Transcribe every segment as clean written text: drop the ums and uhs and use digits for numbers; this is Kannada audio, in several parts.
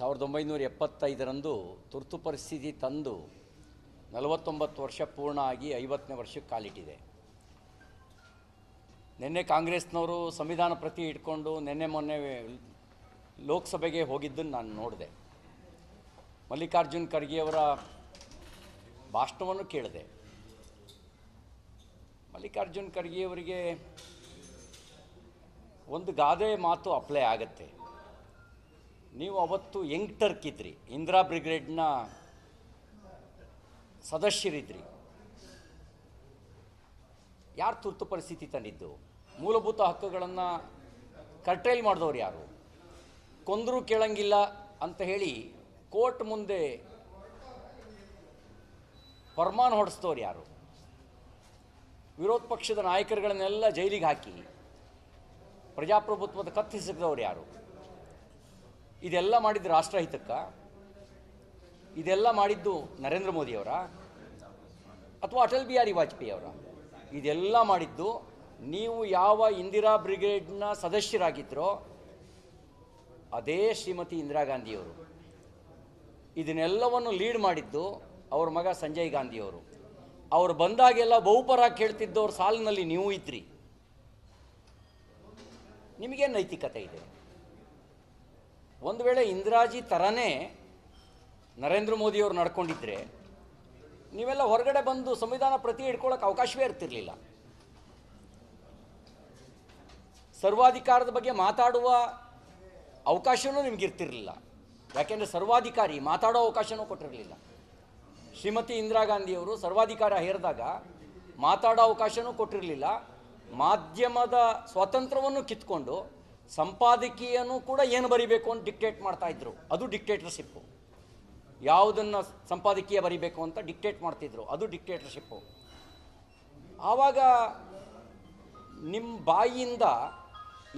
1975ರಂದು ತುರ್ತು ಪರಿಸ್ಥಿತಿ ತಂದು 49 ವರ್ಷ ಪೂರ್ಣ ಆಗಿ 50ನೇ ವರ್ಷಕ್ಕೆ ಕಾಲಿಟ್ಟಿದೆ. ನಿನ್ನೆ ಕಾಂಗ್ರೆಸ್ನವರು ಸಂವಿಧಾನ ಪ್ರತಿ ಇಟ್ಕೊಂಡು ಮೊನ್ನೆ ಲೋಕಸಭೆಗೆ ಹೋಗಿದ್ದನ್ನು ನಾನು ನೋಡಿದೆ. ಮಲ್ಲಿಕಾರ್ಜುನ್ ಖರ್ಗೆಯವರ ಭಾಷಣವನ್ನು ಕೇಳಿದೆ. ಮಲ್ಲಿಕಾರ್ಜುನ್ ಖರ್ಗೆಯವರಿಗೆ ಒಂದು ಗಾದೆ ಮಾತು ಅಪ್ಲೈ ಆಗುತ್ತೆ. ನೀವು ಅವತ್ತು ಯಂಗ್ ಟರ್ಕ್ ಇದ್ರಿ, ಇಂದಿರಾ ಬ್ರಿಗೇಡ್ನ ಸದಸ್ಯರಿದ್ರಿ. ಯಾರು ತುರ್ತು ಪರಿಸ್ಥಿತಿ ತಂದಿದ್ದು? ಮೂಲಭೂತ ಹಕ್ಕುಗಳನ್ನು ಕರ್ಟೈಲ್ ಮಾಡಿದವ್ರು ಯಾರು? ಕೊಂದರೂ ಕೇಳಂಗಿಲ್ಲ ಅಂತ ಹೇಳಿ ಕೋರ್ಟ್ ಮುಂದೆ ಫರ್ಮಾನ್ ಹೊಡೆಸಿದವ್ರು ಯಾರು? ವಿರೋಧ ಪಕ್ಷದ ನಾಯಕರುಗಳನ್ನೆಲ್ಲ ಜೈಲಿಗೆ ಹಾಕಿ ಪ್ರಜಾಪ್ರಭುತ್ವದ ಕತ್ತಿಸಿದವ್ರು ಯಾರು? ಇದೆಲ್ಲ ಮಾಡಿದ್ದು ರಾಷ್ಟ್ರಹಿತಕ್ಕ? ಇದೆಲ್ಲ ಮಾಡಿದ್ದು ನರೇಂದ್ರ ಮೋದಿಯವರ ಅಥವಾ ಅಟಲ್ ಬಿಹಾರಿ ವಾಜಪೇಯಿ ಅವರ? ಇದೆಲ್ಲ ಮಾಡಿದ್ದು ನೀವು ಯಾವ ಇಂದಿರಾ ಬ್ರಿಗೇಡ್ನ ಸದಸ್ಯರಾಗಿದ್ದರೋ ಅದೇ ಶ್ರೀಮತಿ ಇಂದಿರಾ ಗಾಂಧಿಯವರು. ಇದನ್ನೆಲ್ಲವನ್ನು ಲೀಡ್ ಮಾಡಿದ್ದು ಅವ್ರ ಮಗ ಸಂಜಯ್ ಗಾಂಧಿಯವರು. ಅವ್ರು ಬಂದಾಗೆಲ್ಲ ಬಹುಪರ ಕೇಳ್ತಿದ್ದವ್ರ ಸಾಲಿನಲ್ಲಿ ನೀವು ಇದ್ರಿ. ನಿಮಗೇನು ನೈತಿಕತೆ ಇದೆ? ಒಂದು ವೇಳೆ ಇಂದಿರಾಜಿ ಥರನೇ ನರೇಂದ್ರ ಮೋದಿಯವರು ನಡ್ಕೊಂಡಿದ್ರೆ ನೀವೆಲ್ಲ ಹೊರಗಡೆ ಬಂದು ಸಂವಿಧಾನ ಪ್ರತಿ ಹಿಡ್ಕೊಳ್ಳೋಕೆ ಅವಕಾಶವೇ ಇರ್ತಿರಲಿಲ್ಲ. ಸರ್ವಾಧಿಕಾರದ ಬಗ್ಗೆ ಮಾತಾಡುವ ಅವಕಾಶವೂ ನಿಮಗಿರ್ತಿರಲಿಲ್ಲ. ಯಾಕೆಂದರೆ ಸರ್ವಾಧಿಕಾರಿ ಮಾತಾಡೋ ಅವಕಾಶವೂ ಕೊಟ್ಟಿರಲಿಲ್ಲ. ಶ್ರೀಮತಿ ಇಂದಿರಾ ಗಾಂಧಿಯವರು ಸರ್ವಾಧಿಕಾರ ಹೇರಿದಾಗ ಮಾತಾಡೋ ಅವಕಾಶವೂ ಕೊಟ್ಟಿರಲಿಲ್ಲ. ಮಾಧ್ಯಮದ ಸ್ವಾತಂತ್ರ್ಯವನ್ನು ಕಿತ್ಕೊಂಡು ಸಂಪಾದಕೀಯನೂ ಕೂಡ ಏನು ಬರಿಬೇಕು ಅಂತ ಡಿಕ್ಟೇಟ್ ಮಾಡ್ತಾಯಿದ್ರು. ಅದು ಡಿಕ್ಟೇಟರ್ಶಿಪ್ಪು. ಯಾವುದನ್ನು ಸಂಪಾದಕೀಯ ಬರಿಬೇಕು ಅಂತ ಡಿಕ್ಟೇಟ್ ಮಾಡ್ತಿದ್ರು, ಅದು ಡಿಕ್ಟೇಟರ್ಶಿಪ್ಪು. ಆವಾಗ ನಿಮ್ಮ ಬಾಯಿಯಿಂದ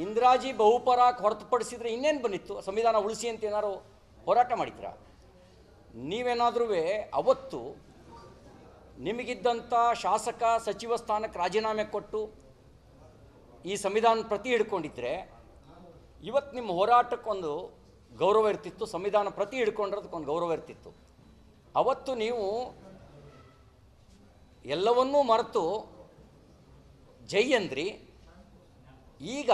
ಇಂದಿರಾಜಿ ಬಹುಪರಾಕ್ ಹೊರತುಪಡಿಸಿದರೆ ಇನ್ನೇನು ಬಂದಿತ್ತು? ಸಂವಿಧಾನ ಉಳಿಸಿ ಅಂತ ಏನಾರು ಹೋರಾಟ ಮಾಡಿದ್ರ? ನೀವೇನಾದ್ರೂ ಅವತ್ತು ನಿಮಗಿದ್ದಂಥ ಶಾಸಕ ಸಚಿವ ಸ್ಥಾನಕ್ಕೆ ರಾಜೀನಾಮೆ ಕೊಟ್ಟು ಈ ಸಂವಿಧಾನ ಪ್ರತಿ ಹಿಡ್ಕೊಂಡಿದ್ರೆ ಇವತ್ತು ನಿಮ್ಮ ಹೋರಾಟಕ್ಕೊಂದು ಗೌರವ ಇರ್ತಿತ್ತು. ಸಂವಿಧಾನ ಪ್ರತಿ ಹಿಡ್ಕೊಂಡಿರೋದಕ್ಕೊಂದು ಗೌರವ ಇರ್ತಿತ್ತು. ಅವತ್ತು ನೀವು ಎಲ್ಲವನ್ನೂ ಮರೆತು ಜೈ ಅಂದ್ರಿ. ಈಗ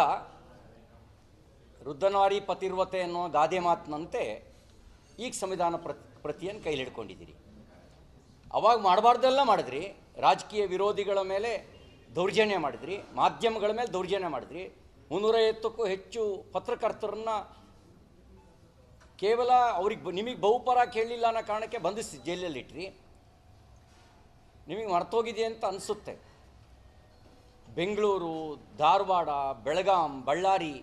ವೃದ್ಧನಾರಿ ಪತಿರ್ವತೆ ಅನ್ನೋ ಗಾದೆ ಮಾತಿನಂತೆ ಈಗ ಸಂವಿಧಾನ ಪ್ರತಿಯನ್ನು ಕೈಲಿ ಹಿಡ್ಕೊಂಡಿದ್ದೀರಿ. ಅವಾಗ ಮಾಡಬಾರ್ದೆಲ್ಲ ಮಾಡಿದ್ರಿ. ರಾಜಕೀಯ ವಿರೋಧಿಗಳ ಮೇಲೆ ದೌರ್ಜನ್ಯ ಮಾಡಿದ್ರಿ, ಮಾಧ್ಯಮಗಳ ಮೇಲೆ ದೌರ್ಜನ್ಯ ಮಾಡಿದ್ರಿ. 350ಕ್ಕೂ ಹೆಚ್ಚು ಪತ್ರಕರ್ತರನ್ನು ಕೇವಲ ನಿಮಗೆ ಬಹುಪರ ಕೇಳಲಿಲ್ಲ ಅನ್ನೋ ಕಾರಣಕ್ಕೆ ಬಂಧಿಸಿ ಜೈಲಲ್ಲಿಟ್ರಿ. ನಿಮಗೆ ಮರ್ತೋಗಿದೆ ಅಂತ ಅನಿಸುತ್ತೆ. ಬೆಂಗಳೂರು, ಧಾರವಾಡ, ಬೆಳಗಾಂ, ಬಳ್ಳಾರಿ,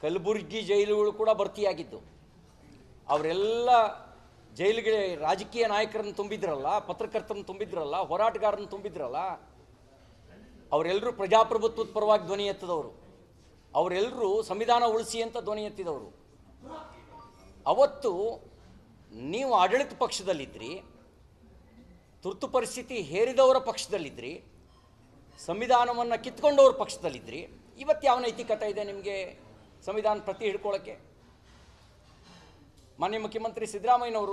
ಕಲಬುರಗಿ ಜೈಲುಗಳು ಕೂಡ ಭರ್ತಿಯಾಗಿದ್ದು. ಅವರೆಲ್ಲ ಜೈಲಿಗೆ ರಾಜಕೀಯ ನಾಯಕರನ್ನು ತುಂಬಿದ್ರಲ್ಲ, ಪತ್ರಕರ್ತರನ್ನು ತುಂಬಿದ್ರಲ್ಲ, ಹೋರಾಟಗಾರರನ್ನು ತುಂಬಿದ್ರಲ್ಲ. ಅವರೆಲ್ಲರೂ ಪ್ರಜಾಪ್ರಭುತ್ವದ ಪರವಾಗಿ ಧ್ವನಿ ಎತ್ತಿದವರು. ಅವರೆಲ್ಲರೂ ಸಂವಿಧಾನ ಉಳಿಸಿ ಅಂತ ಧ್ವನಿ ಎತ್ತಿದವರು. ಅವತ್ತು ನೀವು ಆಡಳಿತ ಪಕ್ಷದಲ್ಲಿದ್ದಿರಿ, ತುರ್ತು ಪರಿಸ್ಥಿತಿ ಹೇರಿದವರ ಪಕ್ಷದಲ್ಲಿದ್ದಿರಿ, ಸಂವಿಧಾನವನ್ನು ಕಿತ್ಕೊಂಡವ್ರ ಪಕ್ಷದಲ್ಲಿದ್ದಿರಿ. ಇವತ್ತು ಯಾವ ನೈತಿಕತೆ ಇದೆ ನಿಮಗೆ ಸಂವಿಧಾನ ಪ್ರತಿ ಹಿಡ್ಕೊಳ್ಳೋಕ್ಕೆ? ಮಾನ್ಯ ಮುಖ್ಯಮಂತ್ರಿ ಸಿದ್ದರಾಮಯ್ಯನವರು